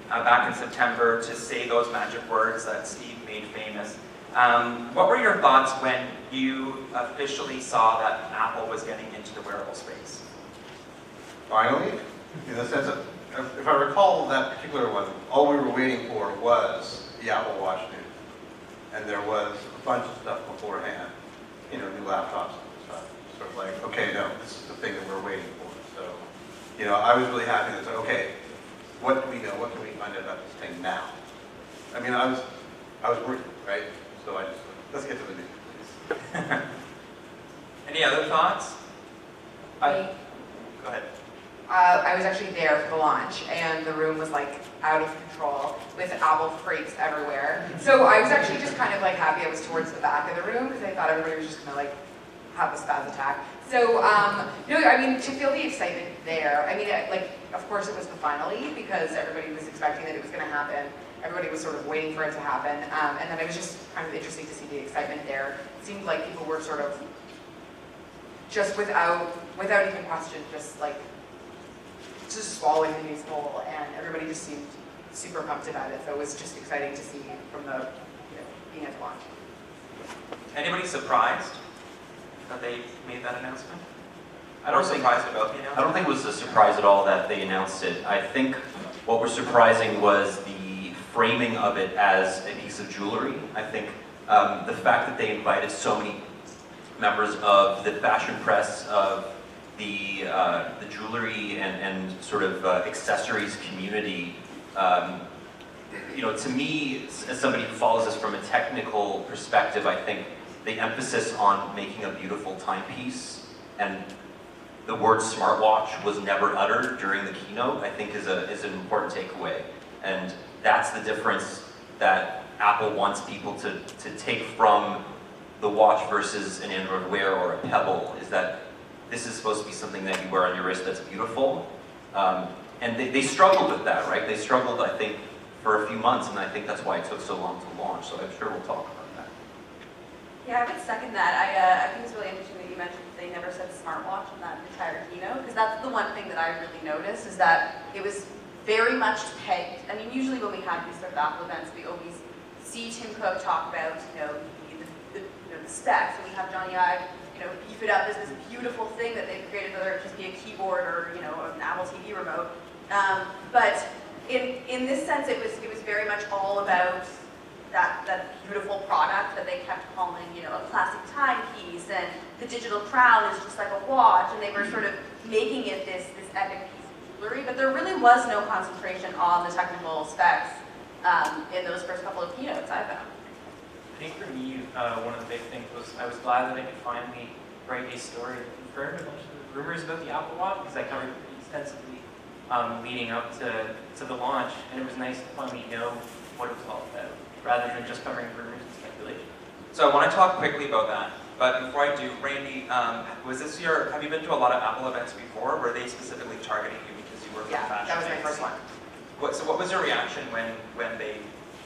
back in September to say those magic words that Steve made famous. What were your thoughts when you officially saw that Apple was getting into the wearable space? Finally, in the sense of, if I recall that particular one, all we were waiting for was the Apple Watch news. And there was a bunch of stuff beforehand, new laptops and stuff. Sort of like, okay, no, this is the thing that we're waiting for. So, I was really happy that, okay, what do we know? What can we find out about this thing now? I mean, I was worried, right? So let's get to the news, please. Any other thoughts? Go ahead. I was actually there for the launch, and the room was like out of control with Apple freaks everywhere. So I was actually just kind of like happy I was towards the back of the room because I thought everybody was just gonna like have a spaz attack. So to feel the excitement there, of course it was the finally because everybody was expecting that it was gonna happen. Everybody was sort of waiting for it to happen, and then it was just kind of interesting to see the excitement there. It seemed like people were sort of just without even question, just swallowing the news whole, and everybody just seemed super pumped about it. So it was just exciting to see from the being at the launch. Anybody surprised that they made that announcement? I don't think it was a surprise at all that they announced it. I think what was surprising was the framing of it as a piece of jewelry. I think the fact that they invited so many members of the fashion press, of the jewelry and sort of accessories community, to me, as somebody who follows this from a technical perspective, I think the emphasis on making a beautiful timepiece and the word smartwatch was never uttered during the keynote, I think is an important takeaway. And that's the difference that Apple wants people to take from the watch versus an Android Wear or a Pebble, is that this is supposed to be something that you wear on your wrist that's beautiful. And they struggled with that, right? They struggled, I think, for a few months, and I think that's why it took so long to launch, so I'm sure we'll talk about that. Yeah, I would second that. I think it's really interesting that you mentioned that they never said smartwatch in that entire keynote, because that's the one thing that I really noticed, is that it was very much pegged. I mean, usually when we have these sort of Apple events, we always see Tim Cook talk about, the specs, and we have Johnny Ive, beef it up as this beautiful thing that they've created, whether it just be a keyboard or, an Apple TV remote. But in this sense, it was very much all about that beautiful product that they kept calling, a classic timepiece, and the digital crown is just like a watch, and they were sort of making it this epic piece of jewelry, but there really was no concentration on the technical specs in those first couple of keynotes, I found. I think for me, one of the big things was I was glad that I could finally write a story that confirmed a bunch of the rumors about the Apple Watch, because I covered it pretty extensively leading up to the launch, and it was nice to finally know what it was all about, rather than just covering rumors and speculation. So I want to talk quickly about that, but before I do, Randy, have you been to a lot of Apple events before? Were they specifically targeting you because you were from fashion? Yeah, that was my first one. So what was your reaction when they,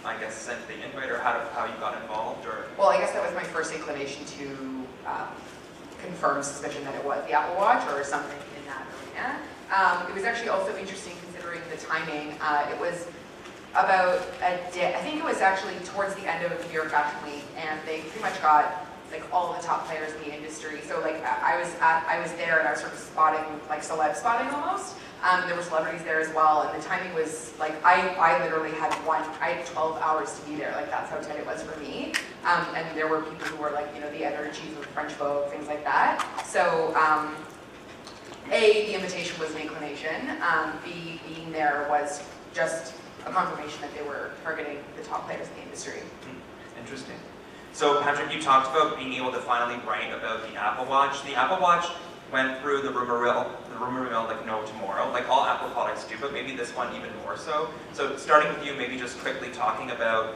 I guess, sent the invite, or how you got involved, or? Well, I guess that was my first inclination to confirm suspicion that it was the Apple Watch or something in that arena. It was actually also interesting considering the timing. It was about a day, I think it was actually towards the end of New York Fashion Week, and they pretty much got all the top players in the industry. So I was there and I was sort of spotting, celeb spotting almost. There were celebrities there as well, and the timing was I literally had 12 hours to be there. That's how tight it was for me. And there were people who were the editor-in-chief of French Vogue, things like that. So A, the invitation was an inclination. B, being there was just a confirmation that they were targeting the top players in the industry. Interesting. So Patrick, you talked about being able to finally write about the Apple Watch. The Apple Watch went through the rumor mill like no tomorrow, like all Apple products do, but maybe this one even more so. So starting with you, maybe just quickly talking about,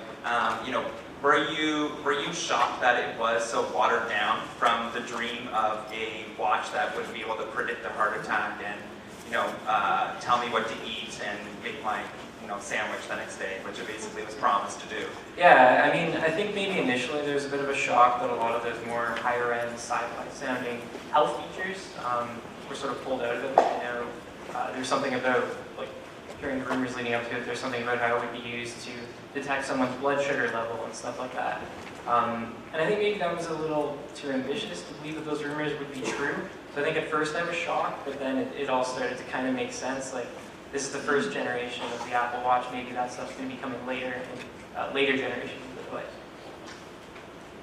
were you shocked that it was so watered down from the dream of a watch that would be able to predict a heart attack and, tell me what to eat and make my sandwich the next day, which it basically was promised to do? Yeah, I mean, I think maybe initially there was a bit of a shock that a lot of those more higher-end, sci-fi sounding health features were sort of pulled out of it. There's something about hearing rumors leading up to it. There's something about how it would be used to detect someone's blood sugar level and stuff like that. And I think maybe that was a little too ambitious to believe that those rumors would be true. So I think at first I was shocked, but then it all started to kind of make sense. Like, this is the first generation of the Apple Watch. Maybe that stuff's going to be coming later in later generations of the device.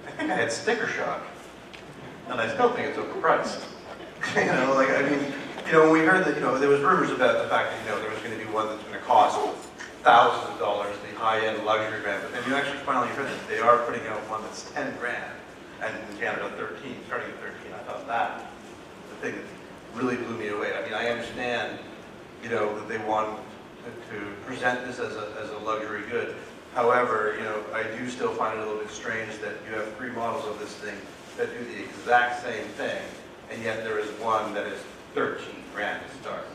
I think I had sticker shock, and I still think it's overpriced. Like, I mean, when we heard that, there was rumors about the fact that, there was going to be one that's going to cost thousands of dollars, the high-end luxury brand, but then you actually finally heard that they are putting out one that's 10 grand, and in Canada 13, starting at 13. I thought that, the thing that really blew me away. I mean, I understand, that they want to present this as a luxury good. However, I do still find it a little bit strange that you have 3 models of this thing that do the exact same thing, and yet there is one that is 13 grand to start.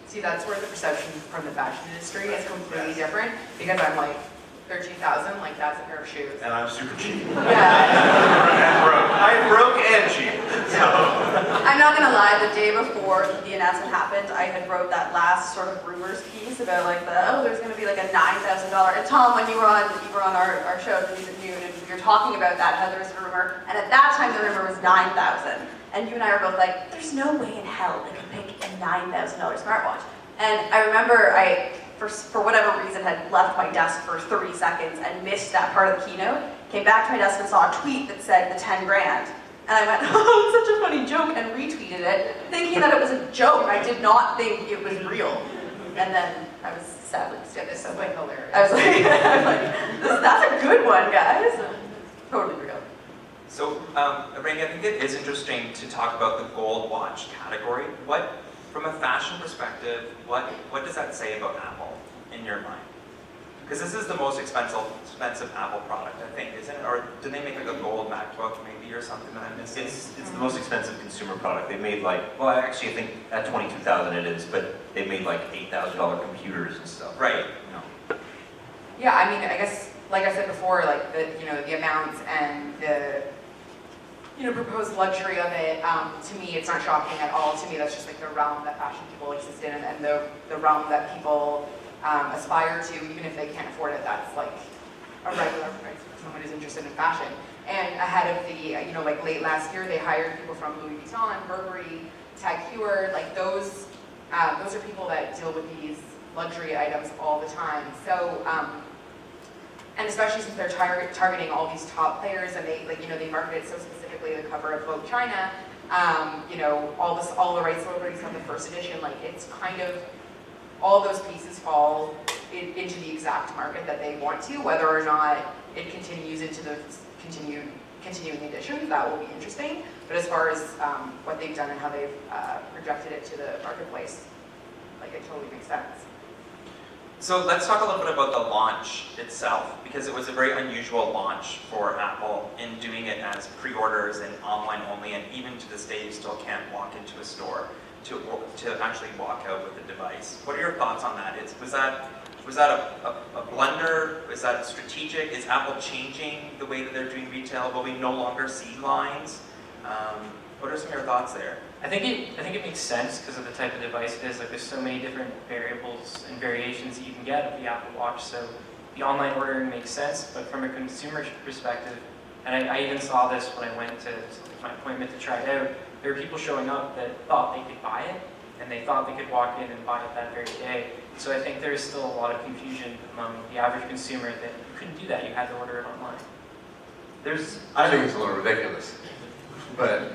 See, that's where the perception from the fashion industry is completely different, because I'm like, 13,000, like that's a pair of shoes. And I'm super cheap. Yeah. I'm broke and cheap. So. I'm not gonna lie, the day before the announcement happened, I had wrote that last sort of rumors piece about like there's gonna be like a $9,000. And Tom, when you were on our show, the News at Noon, and we were talking about that, how there was a rumor, and at that time the rumor was 9,000. And you and I were both like, there's no way in hell they could pick a $9,000 smartwatch. And I remember for whatever reason, had left my desk for 30 seconds and missed that part of the keynote, came back to my desk and saw a tweet that said the 10 grand. And I went, oh, it's such a funny joke, and retweeted it, thinking that it was a joke. I did not think it was real. And then I was sadly Yeah, this is like hilarious. I was like, that's a good one, guys. Totally real. So, Randy, I think it is interesting to talk about the gold watch category. From a fashion perspective, what does that say about Apple in your mind? Because this is the most expensive Apple product, I think, isn't it? Or did they make like a gold MacBook maybe or something that I'm missing? It's the most expensive consumer product. They made actually I think at $22,000 it is, but they made like $8,000 computers and stuff. Right. Yeah, I mean, I guess, like I said before, like the amounts and the proposed luxury of it, to me, it's not shocking at all. To me, that's just like the realm that fashion people exist in, and the realm that people aspire to, even if they can't afford it. That's like a regular price for someone who's interested in fashion. And ahead of the, like late last year, they hired people from Louis Vuitton, Burberry, Tag Heuer, like those are people that deal with these luxury items all the time. So, and especially since they're targeting all these top players, and they market it so specifically, the cover of Vogue China, all the right celebrities have the first edition. Like, it's kind of, all those pieces fall into the exact market that they want to. Whether or not it continues into the continuing editions, that will be interesting. But as far as what they've done and how they've projected it to the marketplace, like, it totally makes sense. So let's talk a little bit about the launch itself, because it was a very unusual launch for Apple in doing it as pre-orders and online only, and even to this day you still can't walk into a store to actually walk out with the device. What are your thoughts on that? Was that a blunder? Is that strategic? Is Apple changing the way that they're doing retail? Will we no longer see lines? What are some of your thoughts there? I think it makes sense because of the type of device it is. Like, there's so many different variables and variations that you can get with the Apple Watch. So the online ordering makes sense, but from a consumer perspective, and I even saw this when I went to my appointment to try it out, there were people showing up that thought they could buy it, and they thought they could walk in and buy it that very day. So I think there's still a lot of confusion among the average consumer that you couldn't do that. You had to order it online. I think it's a little ridiculous, but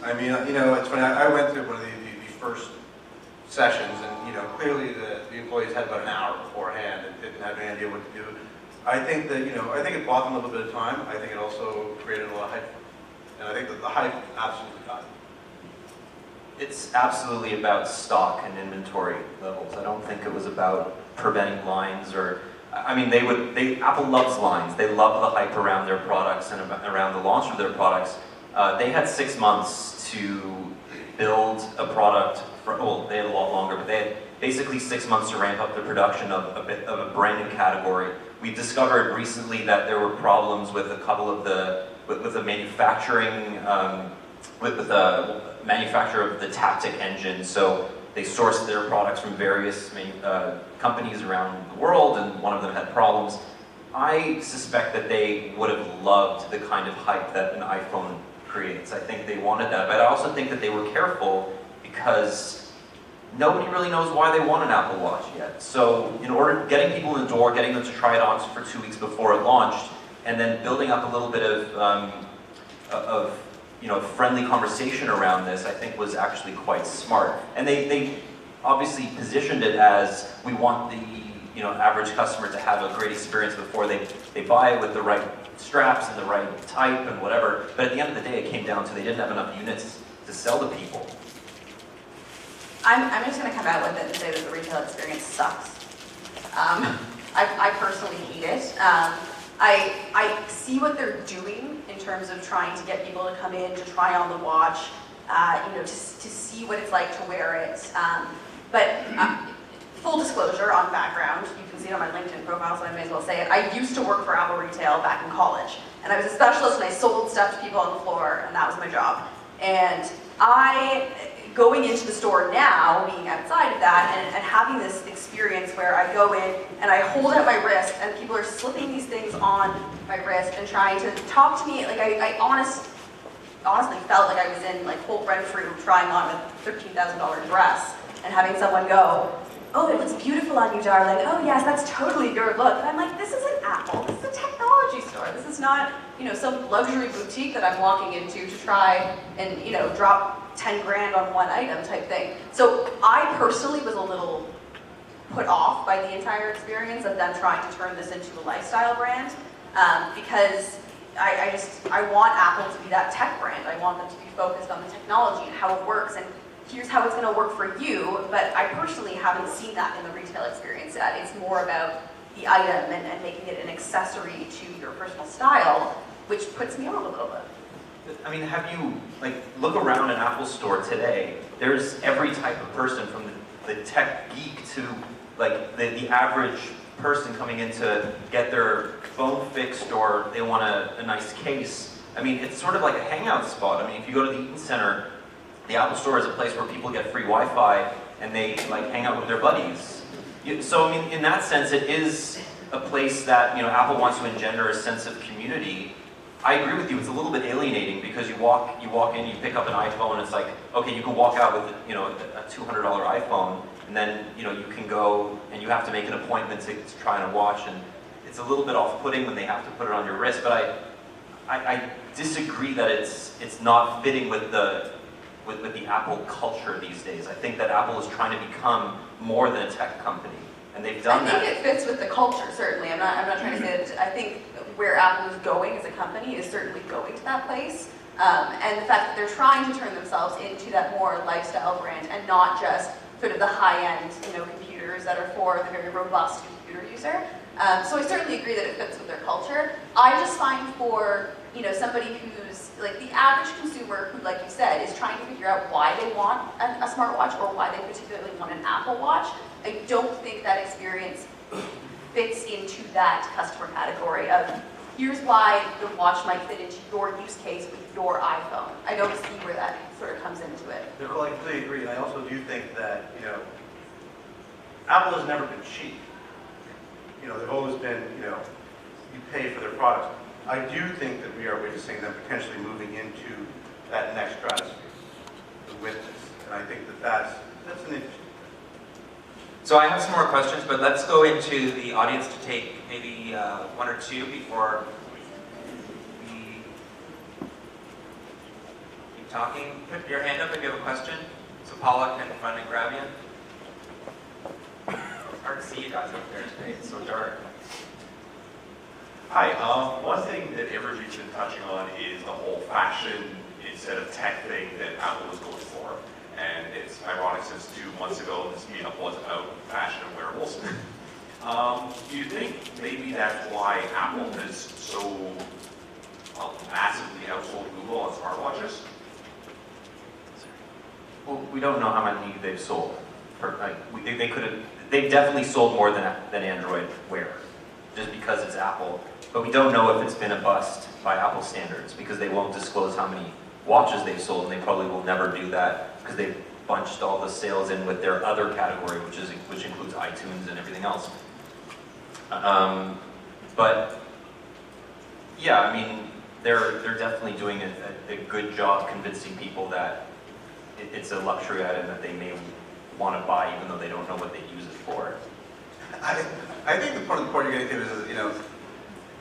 I mean, it's funny. I went through one of the first sessions, and clearly the employees had about an hour beforehand and didn't have any idea what to do. I think that I think it bought them a little bit of time. I think it also created a lot of hype, and I think that the hype absolutely got it. It's absolutely about stock and inventory levels. I don't think it was about preventing lines or, I mean, Apple loves lines. They love the hype around their products and around the launch of their products. They had 6 months to build a product they had a lot longer, but they had basically 6 months to ramp up the production of a brand new category. We've discovered recently that there were problems with a couple of with the manufacturing, with the manufacturer of the Taptic engine. So they sourced their products from various companies around the world, and one of them had problems. I suspect that they would have loved the kind of hype that an iPhone creates. I think they wanted that, but I also think that they were careful because nobody really knows why they want an Apple Watch yet. So in order, getting people in the door, getting them to try it on for 2 weeks before it launched, and then building up a little bit of friendly conversation around this, I think was actually quite smart. And they obviously positioned it as, we want the average customer to have a great experience before they buy it, with the right straps and the right type and whatever. But at the end of the day, it came down to they didn't have enough units to sell to people. I'm just going to come out with it and say that the retail experience sucks. I personally hate it. I see what they're doing in terms of trying to get people to come in to try on the watch, to see what it's like to wear it. But full disclosure on background, you can see it on my LinkedIn profile, so I may as well say it. I used to work for Apple Retail back in college, and I was a specialist and I sold stuff to people on the floor, and that was my job. And going into the store now, being outside of that, and having this experience where I go in and I hold out my wrist and people are slipping these things on my wrist and trying to talk to me, like I honestly felt like I was in like Holt Renfrew trying on a $13,000 dress and having someone go, "Oh, it looks beautiful on you, darling. Oh yes, that's totally your look." And I'm like, this is an Apple, this is a technology store. This is not, some luxury boutique that I'm walking into to try and, drop 10 grand on one item type thing. So I personally was a little put off by the entire experience of them trying to turn this into a lifestyle brand, because I want Apple to be that tech brand. I want them to be focused on the technology and how it works, and here's how it's going to work for you. But I personally haven't seen that in the retail experience yet. It's more about the item and making it an accessory to your personal style, which puts me off a little bit. I mean, have you, look around an Apple store today, there's every type of person, from the tech geek to, the average person coming in to get their phone fixed, or they want a nice case. I mean, it's sort of like a hangout spot. I mean, if you go to the Eaton Center, the Apple Store is a place where people get free Wi-Fi and they hang out with their buddies. So I mean, in that sense, it is a place that Apple wants to engender a sense of community. I agree with you. It's a little bit alienating because you walk in, you pick up an iPhone, and it's like, okay, you can walk out with a $200 iPhone, and then you can go and you have to make an appointment to try on a watch, and it's a little bit off-putting when they have to put it on your wrist. But I disagree that it's not fitting with the Apple culture these days. I think that Apple is trying to become more than a tech company, and they've done that. I think it fits with the culture, certainly. I'm not trying to say that. I think where Apple is going as a company is certainly going to that place. And the fact that they're trying to turn themselves into that more lifestyle brand and not just sort of the high-end, computers that are for the very robust computer user. So I certainly agree that it fits with their culture. I just find for, somebody who's the average consumer who, like you said, is trying to figure out why they want a smartwatch or why they particularly want an Apple Watch, I don't think that experience fits into that customer category of, here's why the watch might fit into your use case with your iPhone. I don't see where that sort of comes into it. Nicole, I completely agree, and I also do think that, Apple has never been cheap. They've always been, you pay for their products. I do think that we are witnessing them potentially moving into that next stratosphere with this, and I think that that's an interesting. So I have some more questions, but let's go into the audience to take maybe one or two before we keep talking. Put your hand up if you have a question, so Paula can run and grab you. It's hard to see you guys up there today, it's so dark. Hi, one thing that everybody's been touching on is the whole fashion instead of tech thing that Apple is going for. And it's ironic since 2 months ago this meetup was about fashion and wearables. Do you think maybe that's why Apple has so massively outsold Google on smartwatches? Well, we don't know how many they've sold. They've definitely sold more than Android Wear, just because it's Apple. But we don't know if it's been a bust by Apple standards, because they won't disclose how many watches they've sold, and they probably will never do that, because bunched all the sales in with their other category, which includes iTunes and everything else. But yeah, I mean, they're definitely doing a good job convincing people that it's a luxury item that they may want to buy even though they don't know what they use it for. I think the point you're getting to is, you know,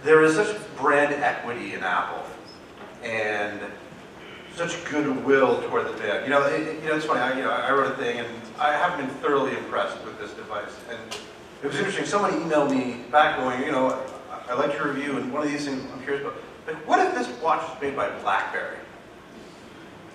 there is such brand equity in Apple and such goodwill toward the brand. You know, it's funny. I wrote a thing, and I haven't been thoroughly impressed with this device. And it was interesting. Somebody emailed me back going, you know, I liked your review, and one of these things I'm curious about. Like, what if this watch was made by BlackBerry?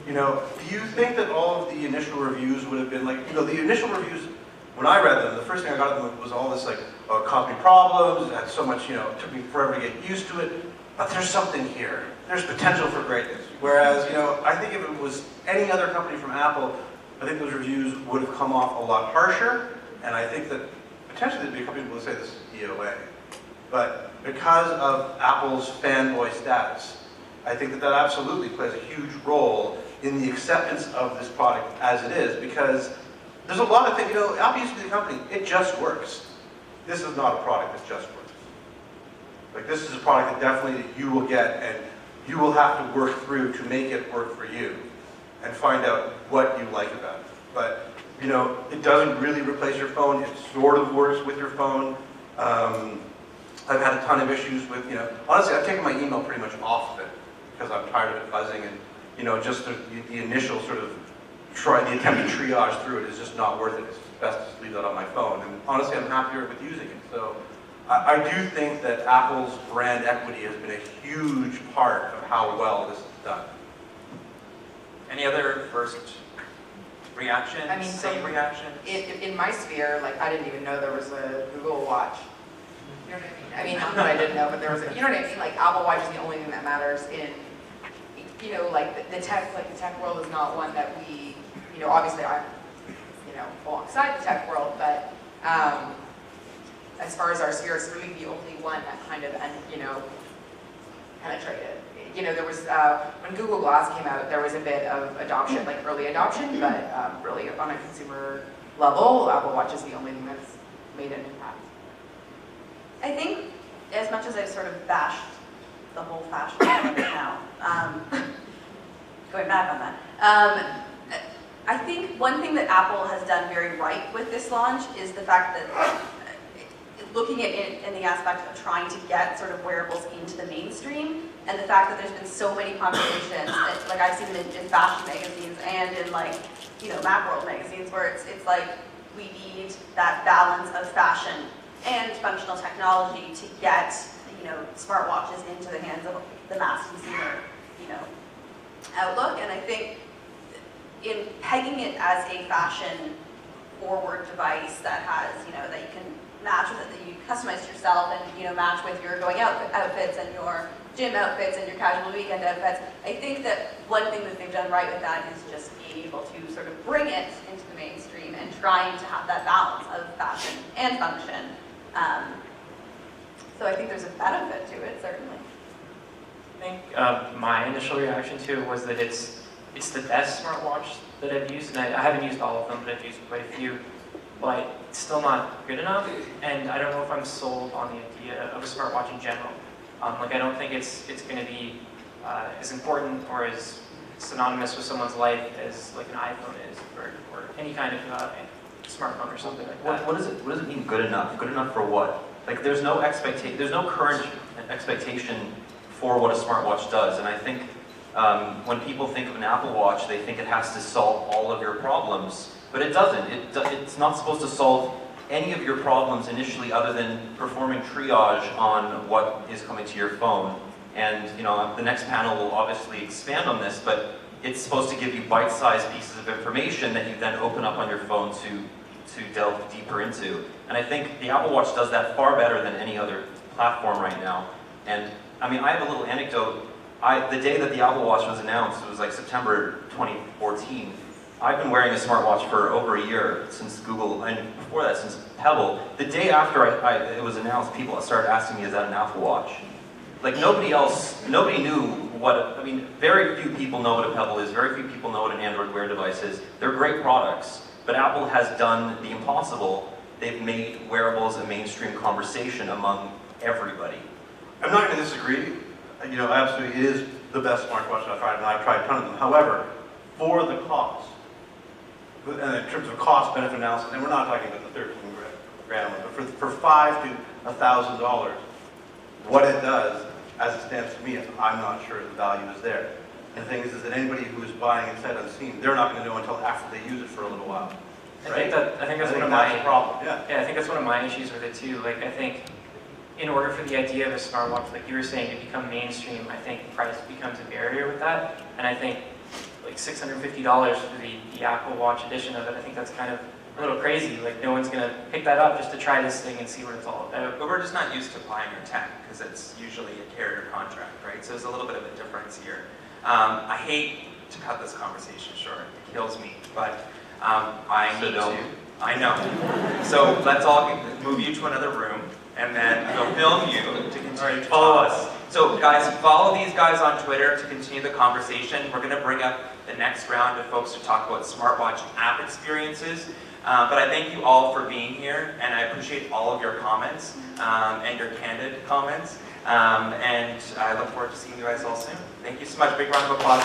You know, do you think that all of the initial reviews would have been like, you know, the initial reviews, when I read them, the first thing I got of them was all this like, copy problems, it had so much, you know, it took me forever to get used to it, but there's something here. There's potential for greatness. Whereas, you know, I think if it was any other company from Apple, I think those reviews would have come off a lot harsher, and I think that potentially there'd be a couple people who say this is DOA. But because of Apple's fanboy status, I think that that absolutely plays a huge role in the acceptance of this product as it is, because there's a lot of things, you know, Apple used to be the company, it just works. This is not a product that just works. Like, this is a product that definitely you will get, and you will have to work through to make it work for you and find out what you like about it. But, you know, it doesn't really replace your phone. It sort of works with your phone. I've had a ton of issues with, you know, honestly, I've taken my email pretty much off of it because I'm tired of it buzzing, and, you know, just the initial sort of the attempt to triage through it is just not worth it. It's best to just leave that on my phone. And honestly, I'm happier with using it. So I do think that Apple's brand equity has been a huge part of how well this is done. Any other first reactions? I mean, same reactions? In my sphere, like, I didn't even know there was a Google Watch. You know what I mean? I mean, not that I didn't know, but there was you know what I mean? Like, Apple Watch is the only thing that matters in, you know, like, the tech world is not one that we, you know, obviously I'm, you know, alongside the tech world, but as far as our sphere, it's really the only one that kind of, you know, penetrated. You know, there was, when Google Glass came out, there was a bit of adoption, like early adoption, but really on a consumer level, Apple Watch is the only thing that's made an impact. I think as much as I've sort of bashed the whole fashion right now, going back on that, I think one thing that Apple has done very right with this launch is the fact that looking at it in the aspect of trying to get sort of wearables into the mainstream, and the fact that there's been so many conversations, like I've seen it in fashion magazines and in, like, you know, Macworld magazines, where it's like we need that balance of fashion and functional technology to get, you know, smartwatches into the hands of the mass consumer, you know, outlook. And I think in pegging it as a fashion forward device that has, you know, that you can match with it, that you customize yourself and, you know, match with your going out outfits and your gym outfits and your casual weekend outfits. I think that one thing that they've done right with that is just being able to sort of bring it into the mainstream and trying to have that balance of fashion and function. So I think there's a benefit to it, certainly. I think my initial reaction to it was that it's the best smartwatch that I've used, and I haven't used all of them, but I've used quite a few. But it's still not good enough, and I don't know if I'm sold on the idea of a smartwatch in general. Like, I don't think it's going to be as important or as synonymous with someone's life as like an iPhone is, or any kind of smartphone or something like that. What does it mean good enough? Good enough for what? Like, there's no current expectation for what a smartwatch does, and I think when people think of an Apple Watch, they think it has to solve all of your problems. But it doesn't. It's not supposed to solve any of your problems initially, other than performing triage on what is coming to your phone. And, you know, the next panel will obviously expand on this, but it's supposed to give you bite-sized pieces of information that you then open up on your phone to delve deeper into. And I think the Apple Watch does that far better than any other platform right now. And I mean, I have a little anecdote. The day that the Apple Watch was announced, it was like September 2014. I've been wearing a smartwatch for over a year, since Google, and before that, since Pebble. The day after it was announced, people started asking me, is that an Apple Watch? Like, nobody knew what, I mean, very few people know what a Pebble is, very few people know what an Android Wear device is. They're great products, but Apple has done the impossible. They've made wearables a mainstream conversation among everybody. I'm not going to disagree. You know, absolutely, it is the best smartwatch I've tried, and I've tried a ton of them. However, for the cost, and in terms of cost-benefit analysis, and we're not talking about the 13 grand, but for $500 to $1,000, what it does, as it stands to me, I'm not sure the value is there. And the thing is that anybody who is buying it sight unseen, they're not going to know until after they use it for a little while. I think that's one of that's my the problem. Yeah. Yeah, I think that's one of my issues with it too. Like, I think in order for the idea of a smartwatch, like you were saying, to become mainstream, I think price becomes a barrier with that. And I think like $650 for the Apple Watch edition of it, I think that's kind of a little crazy. Like, no one's gonna pick that up just to try this thing and see what it's all about. But we're just not used to buying your tech because it's usually a carrier contract, right? So there's a little bit of a difference here. I hate to cut this conversation short. It kills me, but I So need don't. to. I know. So let's all move you to another room, and then we'll film you to continue to follow talk. us. So guys, follow these guys on Twitter to continue the conversation. We're going to bring up the next round of folks to talk about smartwatch app experiences. But I thank you all for being here, and I appreciate all of your comments and your candid comments. And I look forward to seeing you guys all soon. Thank you so much. Big round of applause.